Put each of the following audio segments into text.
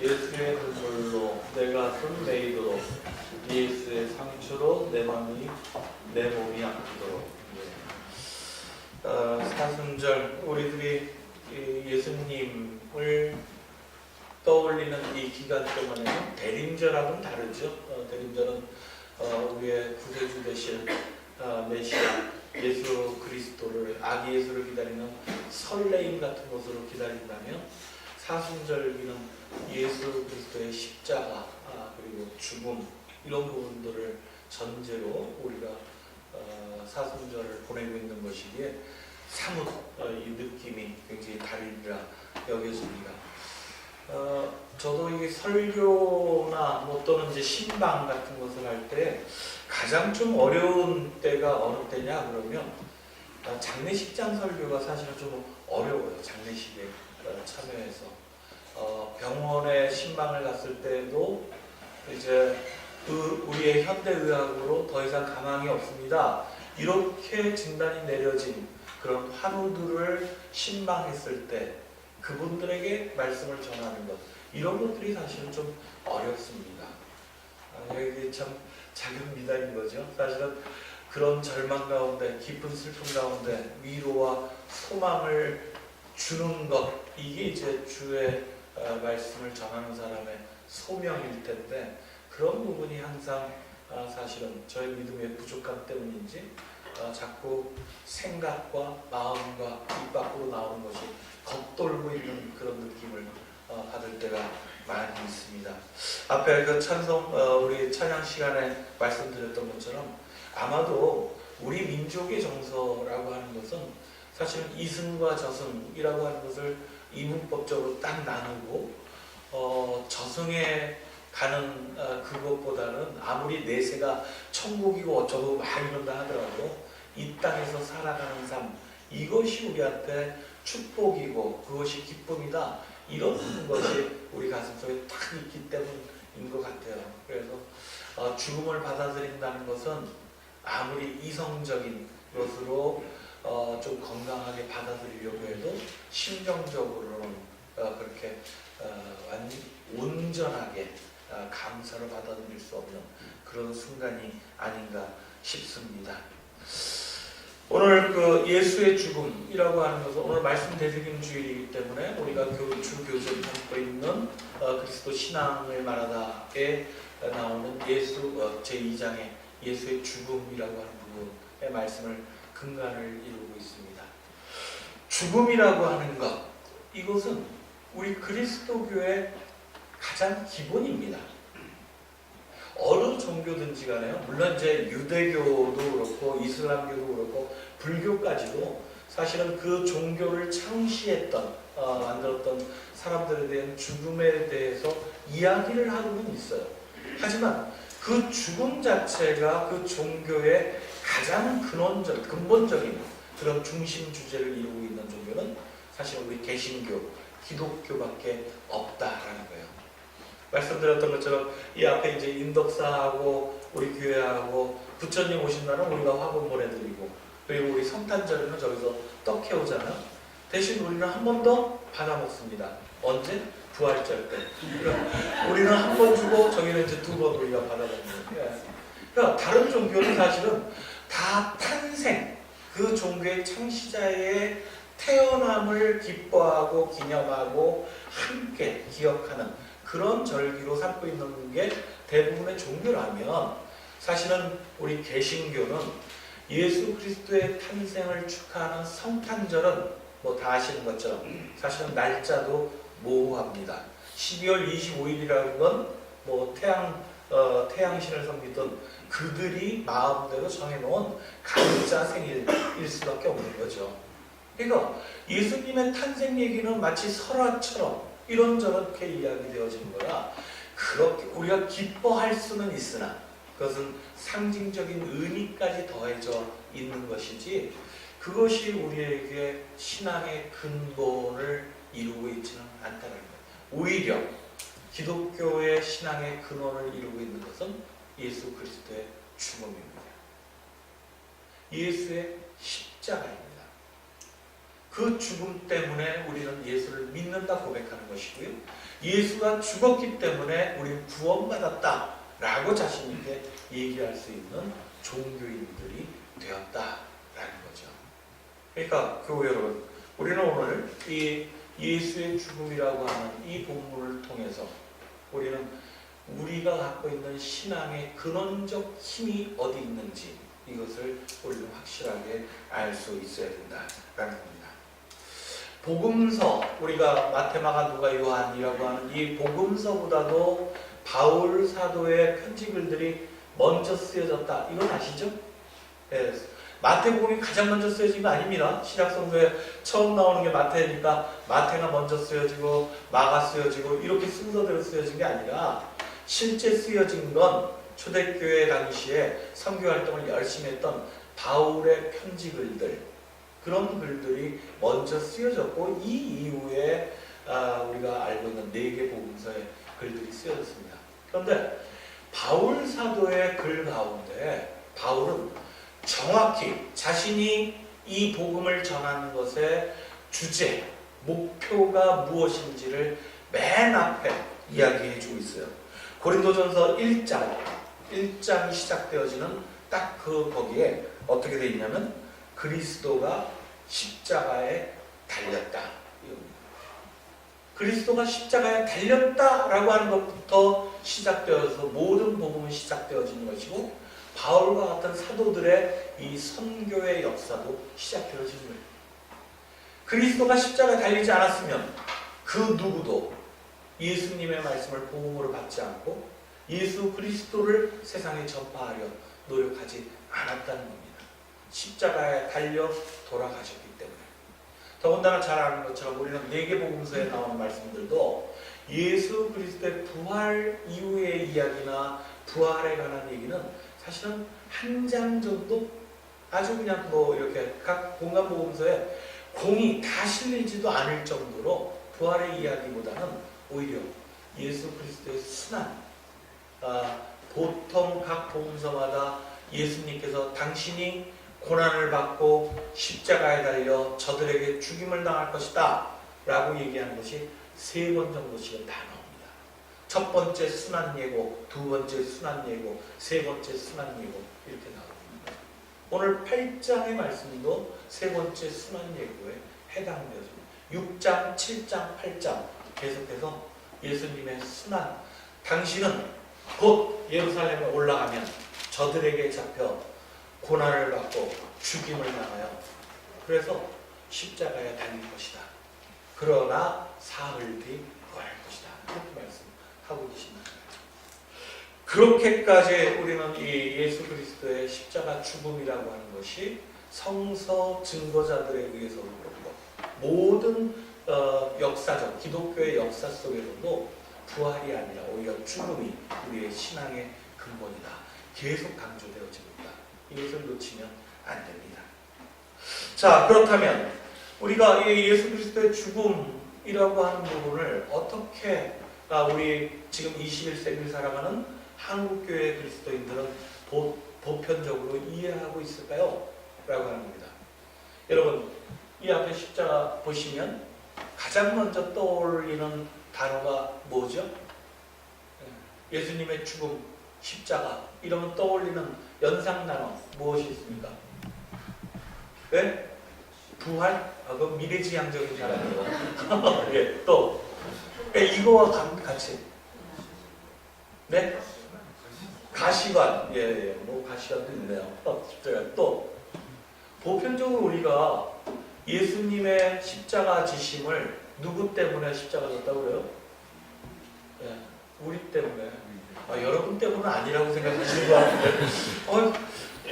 예수의 눈물로 내 가슴 메이도록 예수의 상처로 내 몸이 아프도록. 사순절 우리들이 예수님을 떠올리는 이 기간 동안에는 대림절하고는 다르죠. 대림절은 우리의 구세주 되실 메시아 예수 그리스도를, 아기 예수를 기다리는 설레임 같은 것으로 기다린다면, 사순절기는 예수 그리스도의 십자가 그리고 죽음, 이런 부분들을 전제로 우리가 사순절을 보내고 있는 것이기에 사뭇 이 느낌이 굉장히 다르리라 여겨집니다. 저도 이 설교나 또는 이제 신방 같은 것을 할 때 가장 좀 어려운 때가 어느 때냐 그러면 장례식장 설교가 사실은 좀 어려워요. 장례식에 참여해서 병원에 신방을 갔을 때도 이제 우리의 현대의학으로 더 이상 가망이 없습니다, 이렇게 진단이 내려진 그런 환우들을 신방했을 때 그분들에게 말씀을 전하는 것, 이런 것들이 사실은 좀 어렵습니다. 이게 참 작은 미담인 거죠. 사실은 그런 절망 가운데, 깊은 슬픔 가운데 위로와 소망을 주는 것, 이게 이제 주의 말씀을 전하는 사람의 소명일 텐데, 그런 부분이 항상 사실은 저의 믿음의 부족함 때문인지 자꾸 생각과 마음과 입 밖으로 나오는 것이 겉돌고 있는 그런 느낌을 받을 때가 많이 있습니다. 앞에 그 찬송 우리 찬양 시간에 말씀드렸던 것처럼 아마도 우리 민족의 정서라고 하는 것은 사실은 이승과 저승이라고 하는 것을 이문법적으로 딱 나누고 저승에 가는 그것보다는 아무리 내세가 천국이고 어쩌고 막 이런다 하더라도 이 땅에서 살아가는 삶, 이것이 우리한테 축복이고 그것이 기쁨이다, 이런 것이 우리 가슴속에 딱 있기 때문인 것 같아요. 그래서 죽음을 받아들인다는 것은 아무리 이성적인 것으로 좀 건강하게 받아들이려고 해도 심정적으로는 그렇게 온전하게 감사를 받아들일 수 없는 그런 순간이 아닌가 싶습니다. 오늘 그 예수의 죽음이라고 하는 것은 오늘 말씀 되새김 주일이기 때문에 우리가 주교제를 담고 있는 그리스도 신앙을 말하다에 나오는 예수 제2장의 예수의 죽음이라고 하는 부분의 말씀을 근간을 이루고 있습니다. 죽음이라고 하는 것, 이것은 우리 그리스도교의 가장 기본입니다. 어느 종교든지 간에요. 물론 이제 유대교도 그렇고 이슬람교도 그렇고 불교까지도 사실은 그 종교를 창시했던 만들었던 사람들에 대한 죽음에 대해서 이야기를 하고는 있어요. 하지만 그 죽음 자체가 그 종교의 가장 근본적인 그런 중심 주제를 이루고 있는 종교는 사실 우리 개신교, 기독교밖에 없다라는 거예요. 말씀드렸던 것처럼 이 앞에 이제 인덕사하고 우리 교회하고 부처님 오신 날은 우리가 화분 보내드리고, 그리고 우리 성탄절에는 저기서 떡 해오잖아요. 대신 우리는 한 번 더 받아 먹습니다. 언제? 부활절 때. 그러니까 우리는 한 번 주고 저기는 이제 두 번 우리가 받아 먹는 거예요. 그러니까 다른 종교는 사실은 다 탄생, 그 종교의 창시자의 태어남을 기뻐하고 기념하고 함께 기억하는 그런 절기로 삼고 있는 게 대부분의 종교라면, 사실은 우리 개신교는 예수 그리스도의 탄생을 축하하는 성탄절은 다 아시는 것처럼 사실은 날짜도 모호합니다. 12월 25일이라는 건 태양신을 섬기던 그들이 마음대로 정해놓은 가짜 생일일 수밖에 없는 거죠. 그러니까 예수님의 탄생 얘기는 마치 설화처럼 이런저렇게 이야기되어진 거라 그렇게 우리가 기뻐할 수는 있으나 그것은 상징적인 의미까지 더해져 있는 것이지, 그것이 우리에게 신앙의 근본을 이루고 있지는 않다는 거예요. 오히려 기독교의 신앙의 근원을 이루고 있는 것은 예수 그리스도의 죽음입니다. 예수의 십자가입니다. 그 죽음 때문에 우리는 예수를 믿는다 고백하는 것이고요. 예수가 죽었기 때문에 우리는 구원받았다 라고 자신 있게 얘기할 수 있는 종교인들이 되었다라는 거죠. 그러니까 교회 여러분, 우리는 오늘 이 예수의 죽음이라고 하는 이 본문을 통해서 우리는 우리가 갖고 있는 신앙의 근원적 힘이 어디 있는지 이것을 우리는 확실하게 알 수 있어야 된다라는 겁니다. 복음서, 우리가 마태, 마가, 누가, 요한이라고 하는 이 복음서보다도 바울 사도의 편지글들이 먼저 쓰여졌다. 이건 아시죠? 네. 마태복음이 가장 먼저 쓰여진 거 아닙니다. 신약성서에 처음 나오는 게 마태니까 마태가 먼저 쓰여지고 마가 쓰여지고 이렇게 순서대로 쓰여진 게 아니라 실제 쓰여진 건 초대교회 당시에 선교활동을 열심히 했던 바울의 편지글들, 그런 글들이 먼저 쓰여졌고 이 이후에 우리가 알고 있는 4개 복음서의 글들이 쓰여졌습니다. 그런데 바울 사도의 글 가운데 바울은 정확히 자신이 이 복음을 전하는 것의 주제, 목표가 무엇인지를 맨 앞에 이야기해주고 있어요. 고린도전서 1장이 시작되어지는 딱 거기에 어떻게 되어 있냐면 그리스도가 십자가에 달렸다. 그리스도가 십자가에 달렸다라고 하는 것부터 시작되어서 모든 복음은 시작되어지는 것이고 바울과 같은 사도들의 이 선교의 역사도 시작되어지는 거예요. 그리스도가 십자가에 달리지 않았으면 그 누구도 예수님의 말씀을 복음으로 받지 않고 예수 그리스도를 세상에 전파하려 노력하지 않았다는 겁니다. 십자가에 달려 돌아가셨기 때문에. 더군다나 잘 아는 것처럼 우리는 4개 복음서에 나오는 말씀들도 예수 그리스도의 부활 이후의 이야기나 부활에 관한 얘기는 사실은 한 장 정도 아주 그냥 이렇게 각 공간 복음서에 공이 다 실리지도 않을 정도로 부활의 이야기보다는 오히려 예수 그리스도의 순환, 보통 각 복음서마다 예수님께서 당신이 고난을 받고 십자가에 달려 저들에게 죽임을 당할 것이다 라고 얘기하는 것이 3번 정도씩은 다 나옵니다. 첫 번째 순환 예고, 두 번째 순환 예고, 세 번째 순환 예고 이렇게 나옵니다. 오늘 8장의 말씀도 세 번째 순환 예고에 해당되어집니다. 6장, 7장, 8장 계속해서 예수님의 순환, 당신은 곧 예루살렘에 올라가면 저들에게 잡혀 고난을 받고 죽임을 당하여 그래서 십자가에 달릴 것이다. 그러나 사흘 뒤 부활할 것이다. 이렇게 말씀하고 계십니다. 그렇게까지 우리는 이 예수 그리스도의 십자가 죽음이라고 하는 것이 성서 증거자들에 의해서 그렇고 모든 역사적 기독교의 역사 속에서도 부활이 아니라 오히려 죽음이 우리의 신앙의 근본이다. 계속 강조되어집니다. 이것을 놓치면 안 됩니다. 자, 그렇다면 우리가 이 예수 그리스도의 죽음이라고 하는 부분을 어떻게 우리 지금 21세기를 살아가는 한국교회 그리스도인들은 보편적으로 이해하고 있을까요? 라고 하는 겁니다. 여러분, 이 앞에 십자가 보시면 가장 먼저 떠올리는 단어가 뭐죠? 예수님의 죽음, 십자가 이러면 떠올리는 연상 단어 무엇이 있습니까? 네? 부활? 그건 미래지향적인 사람이에요. 예, 또 이거와 같이 네? 가시관, 가시관도 있네요. 또 보편적으로 우리가 예수님의 십자가 지심을 누구 때문에 십자가 졌다고 그래요? 네, 우리 때문에. 여러분 때문은 아니라고 생각하시는 것 같은데.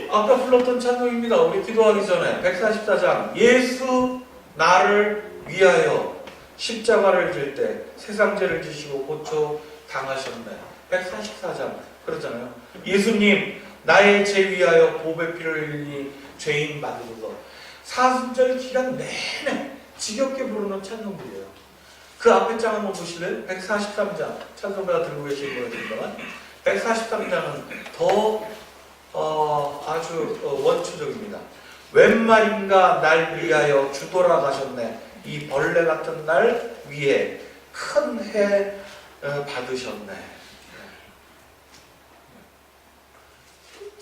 아까 불렀던 찬송입니다. 우리 기도하기 전에 144장 예수 나를 위하여 십자가를 질 때 세상 죄를 지시고 고쳐 당하셨네. 144장 그러잖아요. 예수님 나의 죄 위하여 보배 피를 흘리니 죄인 받으소서. 사순절 기간 내내 지겹게 부르는 찬송들이에요. 그 앞에 장 한번 보실래요? 143장 찬송가 들고 계신 거였지만 143장은 더 아주 원초적입니다. 웬 말인가 날 위하여 주 돌아가셨네. 이 벌레 같은 날 위에 큰 해 받으셨네.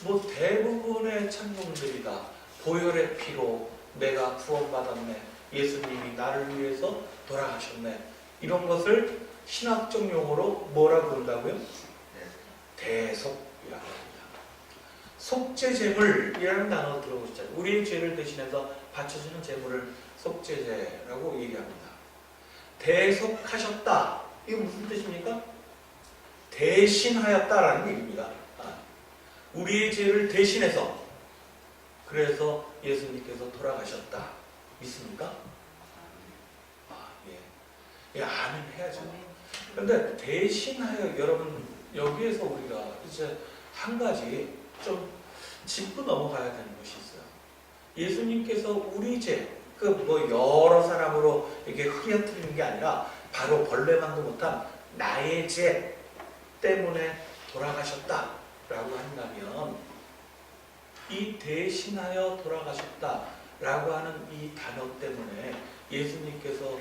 뭐 대부분의 찬송들이 다 보혈의 피로 내가 구원받았네. 예수님이 나를 위해서 돌아가셨네. 이런 것을 신학적 용어로 뭐라 부른다고요? 대속이라고 합니다. 속죄제물이라는 단어 들어보셨잖아요. 우리의 죄를 대신해서 바쳐지는 제물을 속죄제라고 얘기합니다. 대속하셨다. 이게 무슨 뜻입니까? 대신하였다라는 얘기입니다. 우리의 죄를 대신해서, 그래서 예수님께서 돌아가셨다. 믿습니까? 예, 아멘 해야죠. 그런데 대신하여, 여러분 여기에서 우리가 이제 한 가지 좀 짚고 넘어가야 되는 것이 있어요. 예수님께서 우리 죄, 그 뭐 여러 사람으로 이렇게 흐려뜨리는 게 아니라 바로 벌레만도 못한 나의 죄 때문에 돌아가셨다라고 한다면, 이 대신하여 돌아가셨다라고 하는 이 단어 때문에 예수님께서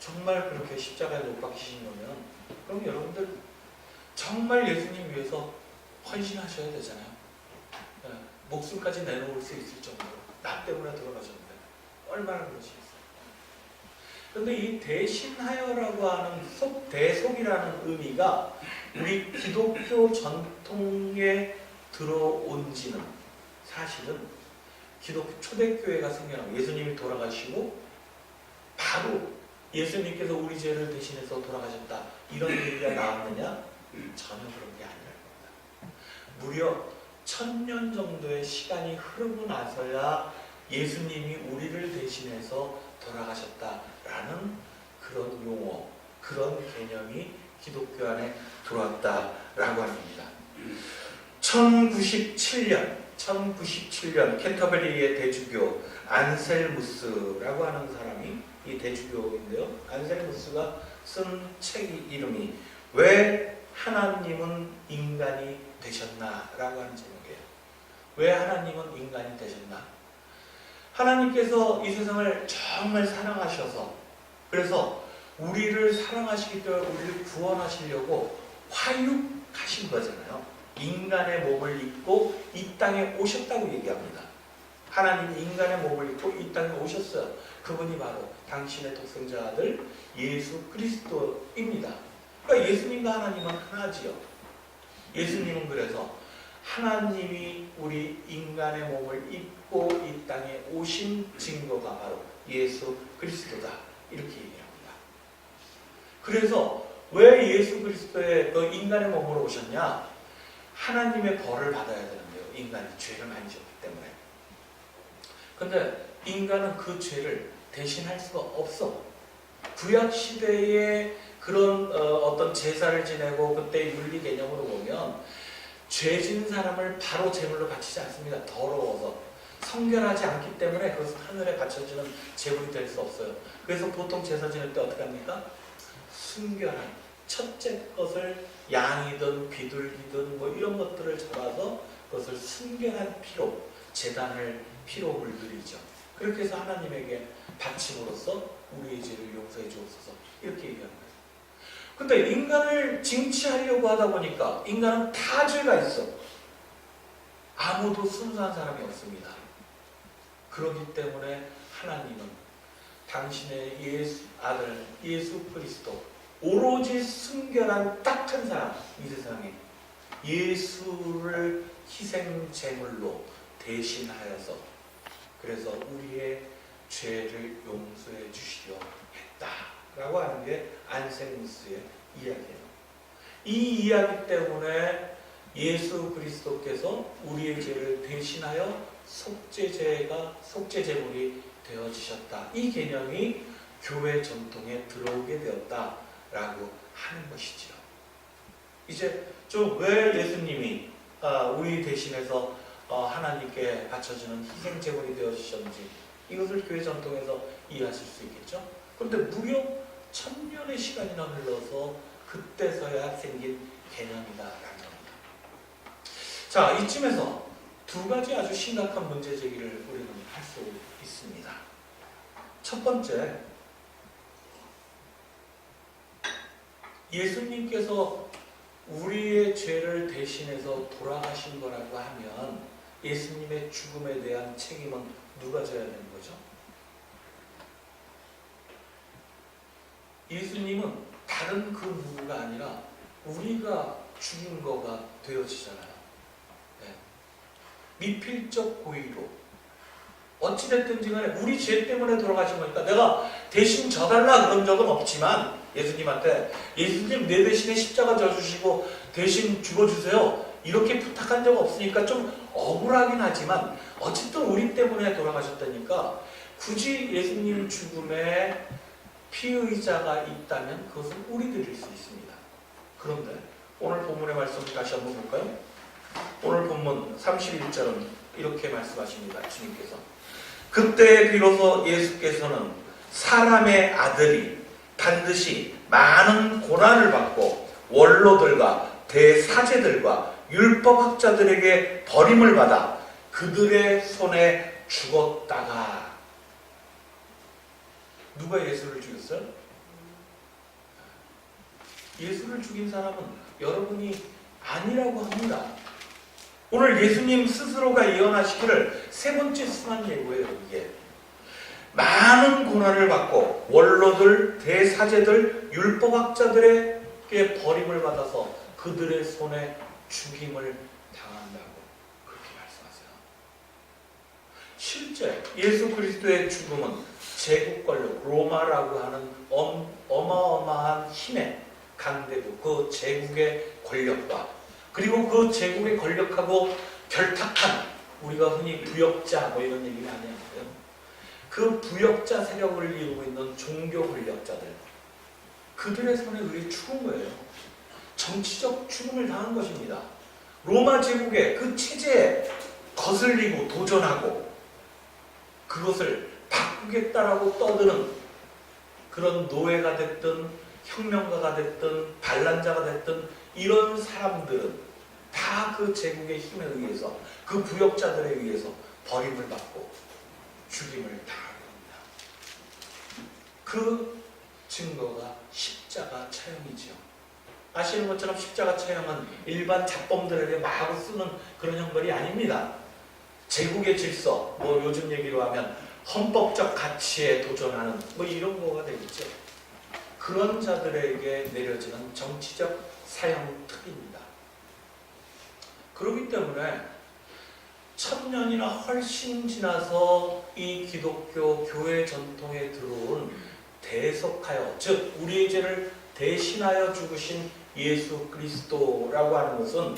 정말 그렇게 십자가에 못 박히신 거면, 그럼 여러분들 정말 예수님 위해서 헌신하셔야 되잖아요. 목숨까지 내놓을 수 있을 정도로 나 때문에 돌아가셨는데 얼마나 그러시겠어요. 그런데 이 대신하여라고 하는 대속이라는 의미가 우리 기독교 전통에 들어온 지는 사실은 기독교 초대교회가 생겨나고 예수님이 돌아가시고 바로 예수님께서 우리 죄를 대신해서 돌아가셨다 이런 얘기가 나왔느냐? 전혀 그런 게 아니라는 겁니다. 무려 1000년 정도의 시간이 흐르고 나서야 예수님이 우리를 대신해서 돌아가셨다라는 그런 용어, 그런 개념이 기독교 안에 들어왔다라고 합니다. 1097년 캔터베리의 대주교 안셀무스라고 하는 사람이 이 대주교인데요. 안셀무스가 쓴 책 이름이 왜 하나님은 인간이 되셨나라고 하는 제목이에요. 왜 하나님은 인간이 되셨나? 하나님께서 이 세상을 정말 사랑하셔서, 그래서 우리를 사랑하시기 때문에 우리를 구원하시려고 화육하신 거잖아요. 인간의 몸을 입고 이 땅에 오셨다고 얘기합니다. 하나님이 인간의 몸을 입고 이 땅에 오셨어요. 그분이 바로 당신의 독생자 아들 예수 그리스도입니다. 그러니까 예수님과 하나님은 하나지요. 예수님은 그래서 하나님이 우리 인간의 몸을 입고 이 땅에 오신 증거가 바로 예수 그리스도다. 이렇게 얘기합니다. 그래서 왜 예수 그리스도의 그 인간의 몸으로 오셨냐? 하나님의 벌을 받아야 되는데요. 인간이 죄를 많이 졌기 때문에. 근데 인간은 그 죄를 대신할 수가 없어. 구약시대에 그런 어떤 제사를 지내고 그때 윤리 개념으로 보면 죄진 사람을 바로 제물로 바치지 않습니다. 더러워서. 성결하지 않기 때문에 그것은 하늘에 바쳐지는 제물이 될 수 없어요. 그래서 보통 제사 지낼 때 어떻게 합니까? 순결한 첫째 것을 양이든 비둘기든 뭐 이런 것들을 잡아서 그것을 순결한 피로, 제단을 피로 물들이죠. 그렇게 해서 하나님에게 바침으로써 우리의 죄를 용서해 주옵소서 이렇게 얘기하는 거예요. 근데 인간을 징치하려고 하다 보니까 인간은 다 죄가 있어. 아무도 순수한 사람이 없습니다. 그렇기 때문에 하나님은 당신의 아들 예수 그리스도, 오로지 순결한 딱 한 사람, 이 세상에 예수를 희생 제물로 대신하여서 그래서 우리의 죄를 용서해 주시려 했다라고 하는 게 안셀무스의 이야기예요. 이 이야기 때문에 예수 그리스도께서 우리의 죄를 대신하여 속죄제물이 되어지셨다. 이 개념이 교회 전통에 들어오게 되었다라고 하는 것이지요. 이제 좀 왜 예수님이 우리 대신해서 하나님께 바쳐주는 희생제물이 되어지셨는지 이것을 교회 전통에서 이해하실 수 있겠죠. 그런데 무려 1000년의 시간이나 흘러서 그때서야 생긴 개념이다라는 겁니다. 자, 이쯤에서 두 가지 아주 심각한 문제 제기를 우리는 할 수 있습니다. 첫 번째, 예수님께서 우리의 죄를 대신해서 돌아가신 거라고 하면 예수님의 죽음에 대한 책임은 누가 져야 되는 거죠? 예수님은 다른 그 누구가 아니라 우리가 죽인 거가 되어지잖아요. 네. 미필적 고의로 어찌됐든지 간에 우리 죄 때문에 돌아가신 거니까 내가 대신 져달라 그런 적은 없지만 예수님한테 예수님 내 대신에 십자가 져주시고 대신 죽어주세요 이렇게 부탁한 적 없으니까 좀 억울하긴 하지만 어쨌든 우리 때문에 돌아가셨다니까 굳이 예수님 죽음에 피의자가 있다면 그것은 우리들일 수 있습니다. 그런데 오늘 본문의 말씀 다시 한번 볼까요? 오늘 본문 31절은 이렇게 말씀하십니다. 주님께서 그때 비로소 예수께서는 사람의 아들이 반드시 많은 고난을 받고 원로들과 대사제들과 율법학자들에게 버림을 받아 그들의 손에 죽었다가 누가 예수를 죽였어요? 예수를 죽인 사람은 여러분이 아니라고 합니다. 오늘 예수님 스스로가 예언하시기를 세 번째 순환 예고예요. 이게 많은 고난을 받고 원로들, 대사제들, 율법학자들에게 버림을 받아서 그들의 손에 죽임을 당한다고 그렇게 말씀하세요. 실제 예수 그리스도의 죽음은 제국 권력, 로마라고 하는 어마어마한 힘의 강대국, 그 제국의 권력과 그리고 그 제국의 권력하고 결탁한 우리가 흔히 부역자 뭐 이런 얘기를 많이 하는데요. 그 부역자 세력을 이루고 있는 종교 권력자들 그들의 손에 의해 죽은 거예요. 정치적 죽음을 당한 것입니다. 로마 제국의 그 체제에 거슬리고 도전하고 그것을 바꾸겠다라고 떠드는 그런 노예가 됐든 혁명가가 됐든 반란자가 됐든 이런 사람들은 다 그 제국의 힘에 의해서 그 부역자들에 의해서 버림을 받고 죽임을 당한 겁니다. 그 증거가 십자가 처형이죠. 아시는 것처럼 십자가 처형은 일반 잡범들에게 마구 쓰는 그런 형벌이 아닙니다. 제국의 질서, 뭐 요즘 얘기로 하면 헌법적 가치에 도전하는 뭐 이런 거가 되겠죠. 그런 자들에게 내려지는 정치적 사형 특입니다. 그렇기 때문에 1000년이나 훨씬 지나서 이 기독교 교회 전통에 들어온 대속하여, 즉 우리의 죄를 대신하여 죽으신 예수 그리스도라고 하는 것은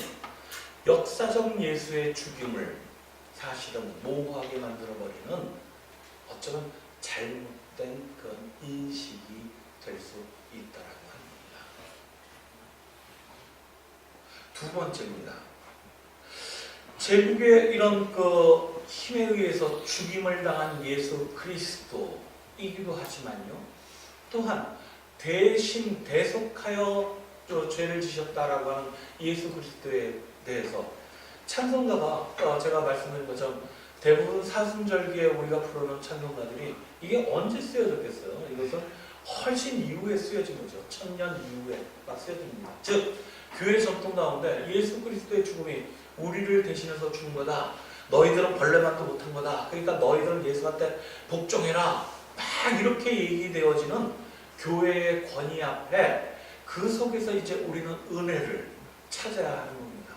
역사적 예수의 죽임을 사실은 모호하게 만들어버리는 어쩌면 잘못된 그런 인식이 될 수 있다라고 합니다. 두 번째입니다. 제국의 이런 그 힘에 의해서 죽임을 당한 예수 그리스도이기도 하지만요. 또한 대신 대속하여 죄를 지셨다라고 하는 예수 그리스도에 대해서 찬송가가 제가 말씀드린 것처럼 대부분 사순절기에 우리가 부르는 찬송가들이 이게 언제 쓰여졌겠어요? 이것은 훨씬 이후에 쓰여진 거죠. 1000년 이후에 막 쓰여집니다. 즉 교회 전통 가운데 예수 그리스도의 죽음이 우리를 대신해서 죽은 거다. 너희들은 벌레만도 못한 거다. 그러니까 너희들은 예수한테 복종해라. 막 이렇게 얘기되어지는 교회의 권위 앞에 그 속에서 이제 우리는 은혜를 찾아야 하는 겁니다.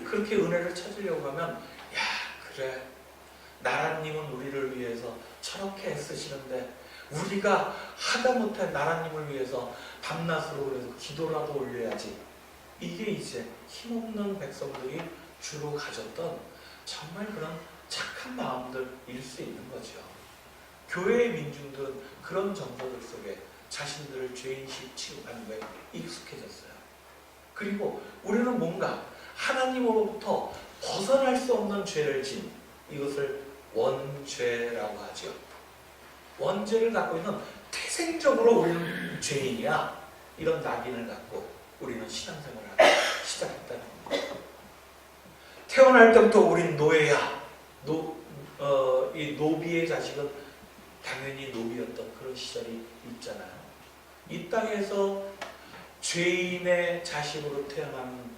그렇게 은혜를 찾으려고 하면 야 그래 나라님은 우리를 위해서 저렇게 애쓰시는데 우리가 하다못해 나라님을 위해서 밤낮으로 그래서 기도라도 올려야지. 이게 이제 힘없는 백성들이 주로 가졌던 정말 그런 착한 마음들일 수 있는 거죠. 교회의 민중들은 그런 정서들 속에 자신들을 죄인식 취급하는 거에 익숙해졌어요. 그리고 우리는 뭔가 하나님으로부터 벗어날 수 없는 죄를 진 이것을 원죄라고 하죠. 원죄를 갖고 있는 태생적으로 우리는 죄인이야. 이런 낙인을 갖고 우리는 신앙생활을 하기 시작했다는 겁니다. 태어날 때부터 우린 노예야. 이 노비의 자식은 당연히 노비였던 그런 시절이 있잖아요. 이 땅에서 죄인의 자식으로 태어나는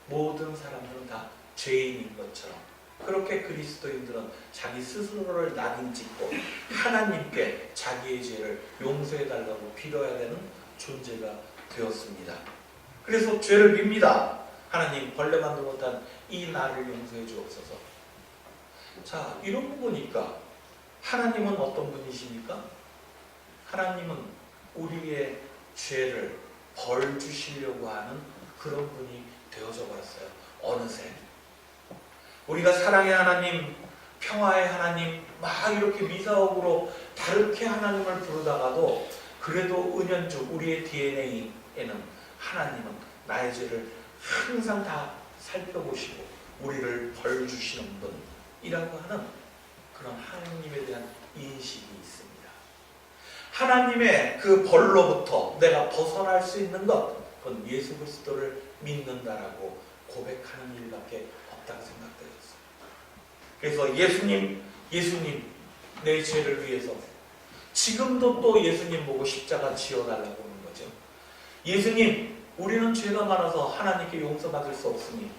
모든 사람들은 다 죄인인 것처럼 그렇게 그리스도인들은 자기 스스로를 낙인찍고 하나님께 자기의 죄를 용서해달라고 빌어야 되는 존재가 되었습니다. 그래서 죄를 빕니다. 하나님, 벌레만도 못한 이 나를 용서해 주옵소서. 자, 이러고 보니까 하나님은 어떤 분이십니까? 하나님은 우리의 죄를 벌 주시려고 하는 그런 분이 되어져 버렸어요. 어느새 우리가 사랑의 하나님, 평화의 하나님 막 이렇게 미사옥으로 다르게 하나님을 부르다가도 그래도 은연중 우리의 DNA에는 하나님은 나의 죄를 항상 다 살펴보시고 우리를 벌 주시는 분이라고 하는 그런 하나님에 대한 인식이 있습니다. 하나님의 그 벌로부터 내가 벗어날 수 있는 것, 그건 예수 그리스도를 믿는다라고 고백하는 일밖에 없다고 생각되었어요. 그래서 예수님 내 죄를 위해서 지금도 또 예수님 보고 십자가 지어달라고 하는 거죠. 예수님, 우리는 죄가 많아서 하나님께 용서받을 수 없으니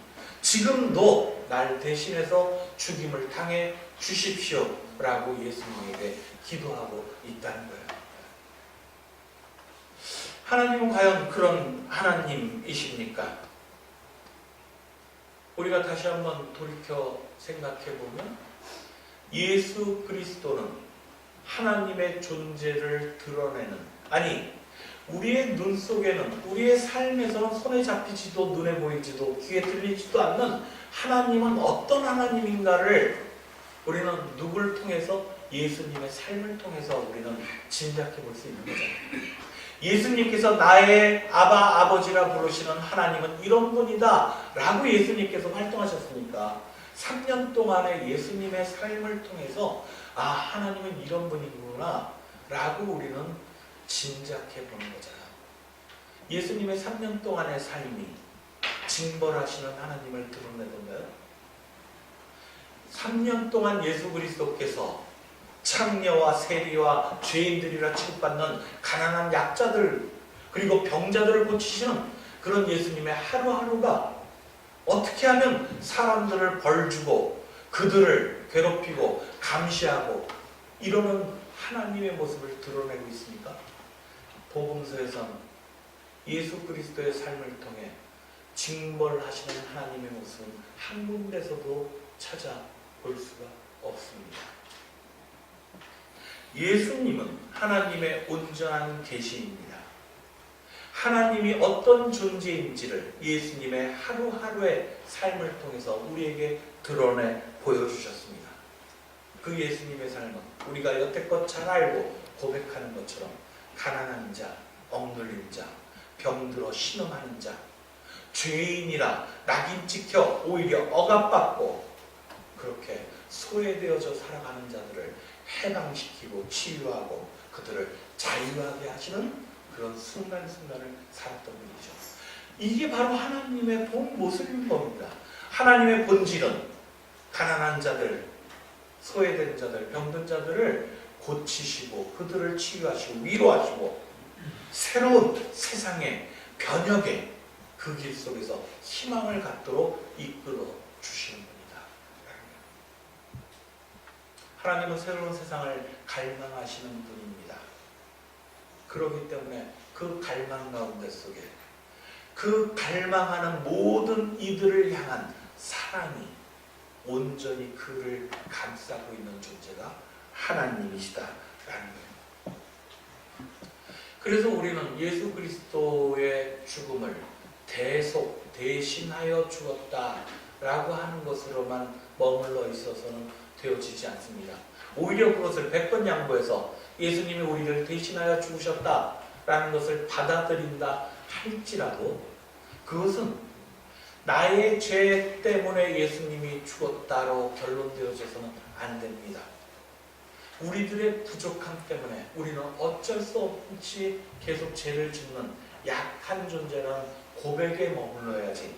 지금도 날 대신해서 죽임을 당해 주십시오 라고 예수님에게 기도하고 있다는 거예요. 하나님은 과연 그런 하나님이십니까? 우리가 다시 한번 돌이켜 생각해보면 예수 그리스도는 하나님의 존재를 드러내는, 아니 우리의 눈 속에는, 우리의 삶에서는 손에 잡히지도 눈에 보이지도 귀에 들리지도 않는 하나님은 어떤 하나님인가를 우리는 누구를 통해서? 예수님의 삶을 통해서 우리는 짐작해 볼 수 있는 거잖아요. 예수님께서 나의 아버지라 부르시는 하나님은 이런 분이다 라고 예수님께서 활동하셨으니까 3년 동안의 예수님의 삶을 통해서 하나님은 이런 분이구나 라고 우리는 짐작해 보는 거잖아요. 예수님의 3년 동안의 삶이 징벌하시는 하나님을 드러내던가요? 3년 동안 예수 그리스도께서 창녀와 세리와 죄인들이라 취급받는 가난한 약자들 그리고 병자들을 고치시는 그런 예수님의 하루하루가 어떻게 하면 사람들을 벌주고 그들을 괴롭히고 감시하고 이러는 하나님의 모습을 드러내고 있습니까? 복음서에서는 예수 그리스도의 삶을 통해 징벌하시는 하나님의 모습은 한 군데서도 찾아볼 수가 없습니다. 예수님은 하나님의 온전한 계시입니다. 하나님이 어떤 존재인지를 예수님의 하루하루의 삶을 통해서 우리에게 드러내 보여주셨습니다. 그 예수님의 삶은 우리가 여태껏 잘 알고 고백하는 것처럼 가난한 자, 억눌린 자, 병들어 신음하는 자, 죄인이라 낙인 찍혀 오히려 억압받고 그렇게 소외되어져 살아가는 자들을 해방시키고 치유하고 그들을 자유하게 하시는 그런 순간순간을 살았던 분이죠. 이게 바로 하나님의 본 모습인 겁니다. 하나님의 본질은 가난한 자들, 소외된 자들, 병든 자들을 고치시고 그들을 치유하시고 위로하시고 새로운 세상의 변혁의 그 길 속에서 희망을 갖도록 이끌어 주시는 분이다. 하나님은 새로운 세상을 갈망하시는 분입니다. 그렇기 때문에 그 갈망 가운데 속에 그 갈망하는 모든 이들을 향한 사랑이 온전히 그를 감싸고 있는 존재가 하나님이시다라는 거예요. 그래서 우리는 예수 그리스도의 죽음을 대신하여 죽었다라고 하는 것으로만 머물러 있어서는 되어지지 않습니다. 오히려 그것을 100번 양보해서 예수님이 우리를 대신하여 죽으셨다라는 것을 받아들인다 할지라도 그것은 나의 죄 때문에 예수님이 죽었다로 결론되어져서는 안 됩니다. 우리들의 부족함 때문에 우리는 어쩔 수 없이 계속 죄를 짓는 약한 존재는 고백에 머물러야지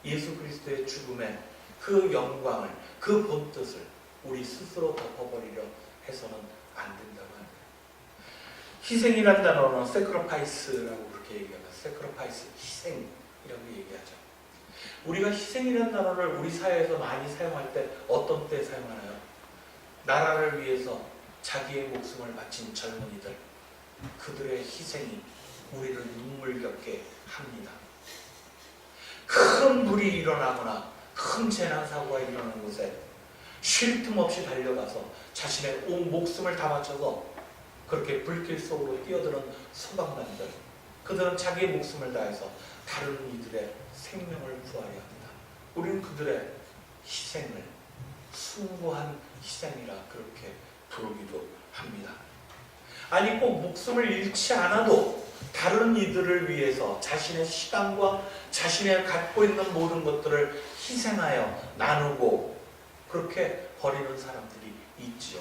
예수 그리스도의 죽음에 그 영광을, 그 본뜻을 우리 스스로 덮어버리려 해서는 안 된다고 합니다. 희생이라는 단어는 sacrifice라고 그렇게 얘기합니다. sacrifice, 희생이라고 얘기하죠. 우리가 희생이라는 단어를 우리 사회에서 많이 사용할 때 어떤 때 사용하나요? 나라를 위해서 자기의 목숨을 바친 젊은이들, 그들의 희생이 우리를 눈물겹게 합니다. 큰 불이 일어나거나 큰 재난사고가 일어나는 곳에 쉴 틈 없이 달려가서 자신의 온 목숨을 다 바쳐서 그렇게 불길 속으로 뛰어드는 소방관들, 그들은 자기의 목숨을 다해서 다른 이들의 생명을 구하려 합니다. 우리는 그들의 희생을 숭고한 희생이라 그렇게 부르기도 합니다. 아니 꼭 목숨을 잃지 않아도 다른 이들을 위해서 자신의 시간과 자신의 갖고 있는 모든 것들을 희생하여 나누고 그렇게 버리는 사람들이 있죠.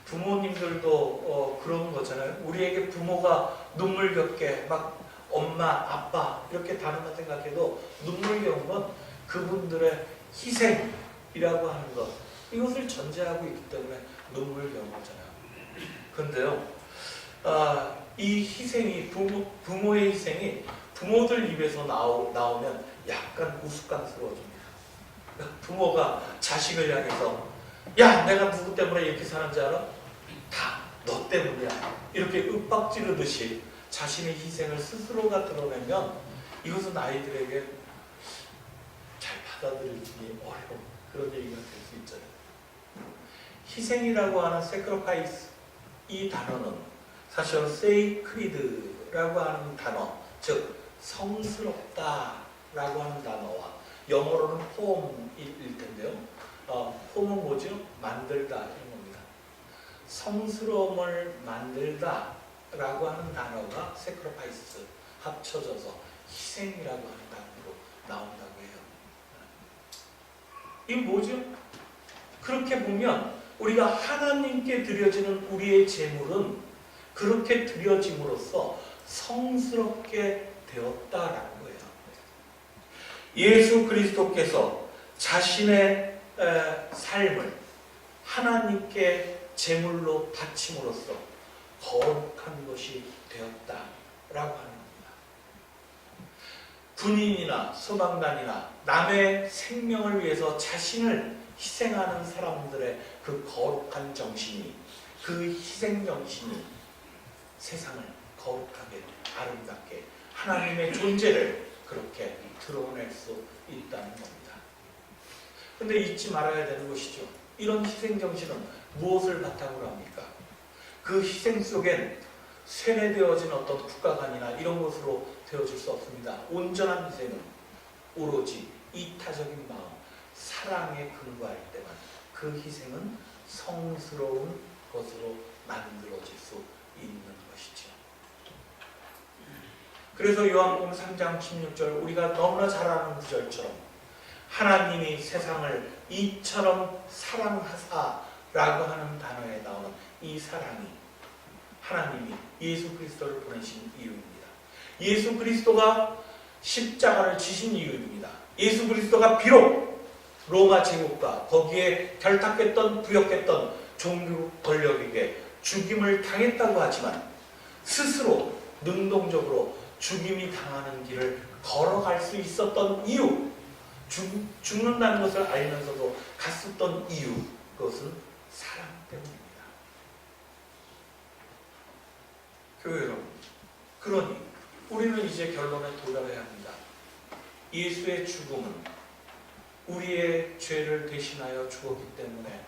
부모님들도 그런 거잖아요. 우리에게 부모가 눈물겹게 막 엄마, 아빠 이렇게 단어만 생각해도 눈물겨운 건 그분들의 희생이라고 하는 것, 이것을 전제하고 있기 때문에 눈물겨운 거잖아요. 그런데요, 이 희생이 부모의 희생이 부모들 입에서 나오면 약간 우스꽝스러워집니다. 부모가 자식을 향해서 야, 내가 누구 때문에 이렇게 사는지 알아? 다 너 때문이야. 이렇게 윽박지르듯이 자신의 희생을 스스로가 드러내면 이것은 아이들에게 잘 받아들이기 어려운 그런 얘기가 될 수 있잖아요. 희생이라고 하는 sacrifice, 이 단어는 사실 sacred라고 하는 단어, 즉 성스럽다라고 하는 단어와 영어로는 form일 텐데요. form은 뭐죠? 만들다 이런 겁니다. 성스러움을 만들다라고 하는 단어가 sacrifice 합쳐져서 희생이라고 하는 단어로 나온다고 해요. 이게 뭐죠? 그렇게 보면 우리가 하나님께 드려지는 우리의 제물은 그렇게 드려짐으로써 성스럽게 되었다라는 거예요. 예수 그리스도께서 자신의 삶을 하나님께 제물로 바침으로써 거룩한 것이 되었다라고 하는 겁니다. 군인이나 소방관이나 남의 생명을 위해서 자신을 희생하는 사람들의 그 거룩한 정신이, 그 희생 정신이 세상을 거룩하게 아름답게 하나님의 존재를 그렇게 드러낼 수 있다는 겁니다. 그런데 잊지 말아야 되는 것이죠. 이런 희생 정신은 무엇을 바탕으로 합니까? 그 희생 속엔 세뇌되어진 어떤 국가관이나 이런 것으로 되어질 수 없습니다. 온전한 희생은 오로지 이타적인 마음, 사랑에 근거할 때만 그 희생은 성스러운 것으로 만들어질 수 있는 것이죠. 그래서 요한복음 3장 16절, 우리가 너무나 잘 아는 구절처럼 하나님이 세상을 이처럼 사랑하사라고 하는 단어에 나오는 이 사랑이 하나님이 예수 그리스도를 보내신 이유입니다. 예수 그리스도가 십자가를 지신 이유입니다. 예수 그리스도가 비록 로마 제국과 거기에 결탁했던 부역했던 종교 권력에게 죽임을 당했다고 하지만 스스로 능동적으로 죽임이 당하는 길을 걸어갈 수 있었던 이유, 죽는다는 것을 알면서도 갔었던 이유, 그것은 사랑 때문입니다. 교회 여러분, 그러니 우리는 이제 결론에 도달해야 합니다. 예수의 죽음은 우리의 죄를 대신하여 죽었기 때문에,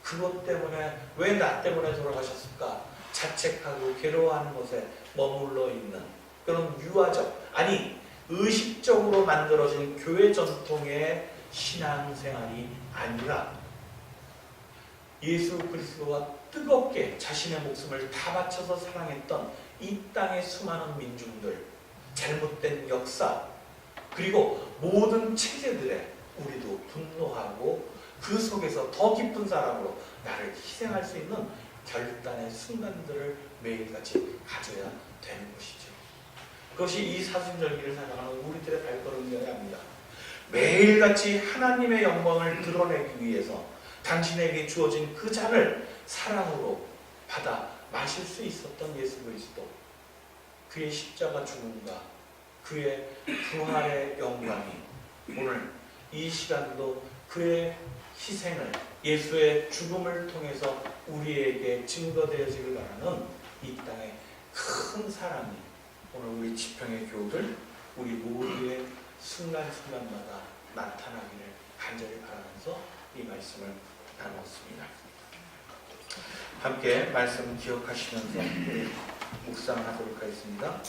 그것 때문에 왜 나 때문에 돌아가셨을까 자책하고 괴로워하는 것에 머물러 있는 그런 유아적, 아니 의식적으로 만들어진 교회 전통의 신앙생활이 아니라 예수 그리스도가 뜨겁게 자신의 목숨을 다 바쳐서 사랑했던 이 땅의 수많은 민중들, 잘못된 역사, 그리고 모든 체제들에 우리도 분노하고 그 속에서 더 깊은 사랑으로 나를 희생할 수 있는 결단의 순간들을 매일같이 가져야 되는 것이죠. 그것이 이 사순절기를 살아가는 우리들의 발걸음이어야 합니다. 매일같이 하나님의 영광을 드러내기 위해서 당신에게 주어진 그 잔을 사랑으로 받아 마실 수 있었던 예수 그리스도, 그의 십자가 죽음과 그의 부활의 영광이 오늘 이 시간도 그의 희생을, 예수의 죽음을 통해서 우리에게 증거되어지길 바라는 이 땅의 큰 사랑이 오늘 우리 지평의 교우들, 우리 모두의 순간순간마다 나타나기를 간절히 바라면서 이 말씀을 나누었습니다. 함께 말씀 기억하시면서 묵상하도록 하겠습니다.